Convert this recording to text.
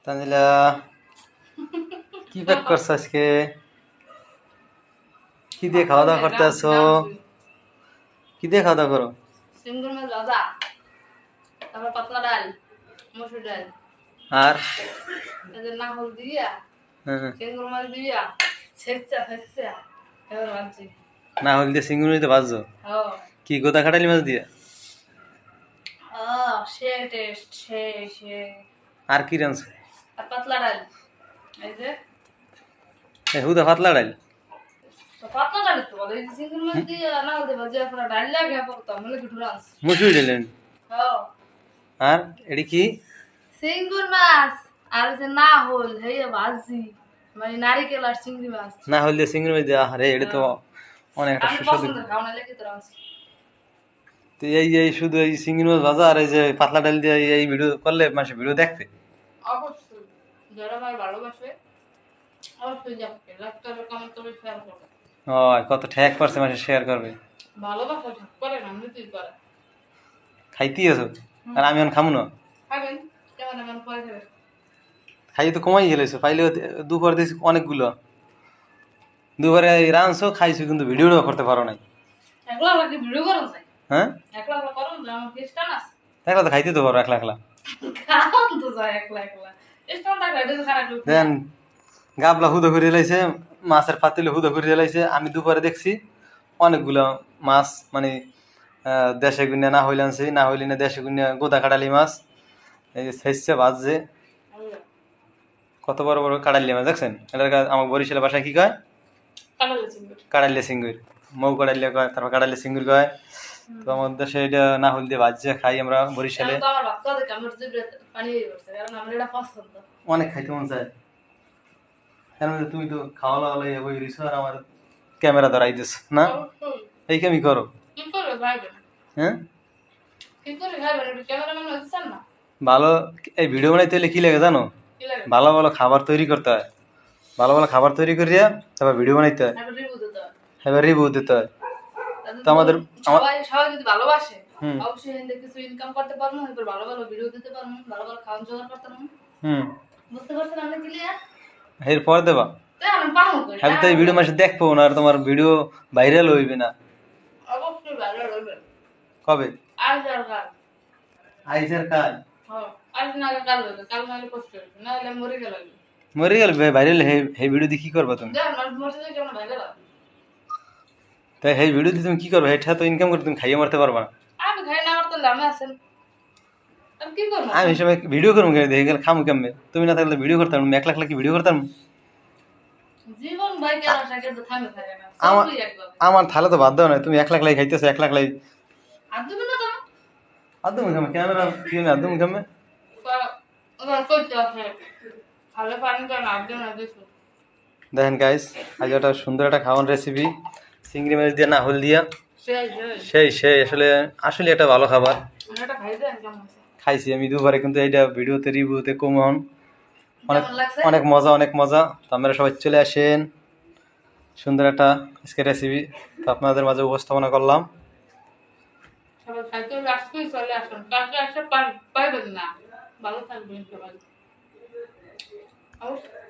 তানজিলা কি প্যাক করছো আজকে? কি দিয়ে খাওয়া দাওয়া করতে আসো? কি দিয়ে খাওয়া দাওয়া করো? চিংড়ি মাছ ভাজা, তারপর পাতলা ডাল, মসুর ডাল, আর এদের নাহল দিয়া চিংড়ি মাছ দিয়া ছেঁচা এবার ভাজছি। না হলে দিয়ে চিংড়ি দিয়ে ভাজছো? কি গোদা খাটালি মাছ দিয়ে? সে টেস্ট সে সে আর কি রাঁধছো? আর পাতলা ডাল, এই যে হুদা পাতলা ডাল? তো পাতলা ডাল তো বলে, এই যে চিংড়ি মাছ দিয়ে নাহল দিয়ে ভাজি আপনারা ডাল লাগে পড়তো আমি কি ঢুরাস মুসুরি ডালেন? আর এটি কি? চিংড়ি মাছ আর যে নাহল হেয়ে ভাজি, মানে নারিকেল আর চিংড়ি মাছ। না হলে দিয়ে চিংড়ি মাছ দিয়ে? আরে এটা তো অনেক একটা আমি সুস্বাদু। পছন্দের খাওয়া নাহলে কি তো রাঁধছি। তো এই শুধু এই চিংড়ি মাছ ভাজা আর এই যে পাতলা ডাল দিয়ে এই ভিডিও করলে মানুষ ভিডিও দেখতে? অবশ্যই যারা আমার ভালোবাসে অবশ্যই যাবে, লাইক করবে, কমেন্ট করবে, শেয়ার করবে। কত ঠেক পারছে মানুষ শেয়ার করবে। ভালোবাসা ঠিক করে না, মৃত্যু করে। খাইতেই আছো আর আমি এখন খামু না? খাবেন কেমন এমন পরে খাবেন। খাই তো কমাই গেলেছো, পাইলে দুপুর দিয়েছি অনেকগুলো। দুপুরে রাঁধছো খাইছো কিন্তু ভিডিওটাও করতে পারো নাই। একলা একলা কি ভিডিও করুন চাই? হ্যাঁ একলা একলা করুন না, আমার খ্রিস্টান আছে। একলা তো খাইতে তো পারো একলা একলা। খাওন তো যায় একলা একলা। খ্রিস্টান থাকলে এটা তো খারাপ লোক না। দেন গাবলা হুদো করে লাইছে, মাছের পাতিলে হুদো করে লাইছে। আমি দুপুরে দেখছি অনেকগুলো মাছ, মানে দেশে গুনিয়া না হইলে আনছি, না হইলে না দেশে গুনিয়া গোদা কাটালি মাছ। এই যে ছেঁচছে ভাজছে, কত বড় বড় কাটালি মাছ দেখছেন? এটার আমার বরিশালের বাসায় কি কয়? কালো চিংড়ি। কাটালিয়া সিঙ্গুর, মৌ কাটালিয়া কয়, তারপর কাটালিয়া সিঙ্গুর কয়। তো আমার দেশে এটা না হইলে দিয়ে ভাজছে খাই আমরা বরিশালে। এখন তো আমার বাচ্চা দেখে আমার জিভে পানি হয়ে গেছে, কারণ আমার এটা পছন্দ। অনেক খাইতে মন চায়। এর মধ্যে তুমি তো খাওয়া দাওয়া লইয়া বই রইছো আর আমার ক্যামেরা ধরাই দিস না? অবশ্যই। এই কেমি করো? কি করে খাইবেন? হ্যাঁ কি করে খাইবেন? একটু ক্যামেরাম্যান হচ্ছেন না? ভালো। এই ভিডিও বানাইতে হলে কি লাগে জানো? কি লাগে? ভালো ভালো খাবার তৈরি করতে হয়। ভালো ভালো খাবার তৈরি করিয়া তারপর ভিডিও বানাইতে হয়, একটু রিভিউ দিতে হয়। এবার রিভিউ দিতে হয়। তাহলে তো আমাদের সবাই সবাই যদি ভালোবাসে হুম অবশ্যই এখান থেকে কিছু ইনকাম করতে পারবো, এরপর ভালো ভালো ভিডিও দিতে পারবো, ভালো ভালো খাওয়ান জোগাড় করতে পারবো। হুম বুঝতে পারছেন আপনি? ক্লিয়ার? এরপর দেবা। তাই আমি পাবো কই? আমি তো এই ভিডিও মাসে দেখবো না আর তোমার ভিডিও ভাইরাল হইবে না। অবশ্যই ভালো হবে। কবে? আজ আর কাল। আইসের কাজ হ্যাঁ, আজ না কাল হবে, কাল না হলে পোস্ট করবে, না হলে মরে গেল। মরে গেল ভাইরাল। এই ভিডিও দিয়ে কি করবা তুমি? জান মানুষ মরতে যায় কেমন ভাই গেল? তাই এই ভিডিও দিয়ে তুমি কি করবে? এটা তো ইনকাম করে তুমি খাইয়ে মারতে পারবা না। আমি খাই না, আমার তো লামে আছেন, আমি কি করবো? আমি হিসেবে ভিডিও করবো দেখে গেলে খামু কেমনে? তুমি না থাকলে ভিডিও করতাম, একলা একলা কি ভিডিও করতাম? জীবন ভাই কেন আসা কিন্তু থামে থাকে না, আমার সবই একবার। আমার থালে তো বাদ দাও না, তুমি একলা একলাই খাইতেছো, একলা একলাই। আর তুমি না তো আদম কেমন ক্যামেরা কি না আদম কেমন? ওরা করতে আছে ভালো পানি তো না আপনি না দিছো। দেখেন গাইস, আজ একটা সুন্দর একটা খাওয়ান রেসিপি, চিংড়ি মাছ দিয়ে নাহল দিয়া। সেই আসলে আসলে একটা ভালো খাবার। এটা খাইতে কেমন আছে? খাইছি আমি দুবারে, কিন্তু এইটা ভিডিওতে রিভিউতে কমন অনেক কেমন লাগছে? অনেক মজা। তো আপনারা সবাই চলে আসেন, সুন্দর একটা আজকে রেসিপি তো আপনাদের মাঝে উপস্থাপনা করলাম। সবাই খাইতে হলে আজকেই চলে আসুন, কালকে আসতে পারবেন না। ভালো থাকবেন সবাই। অবশ্যই।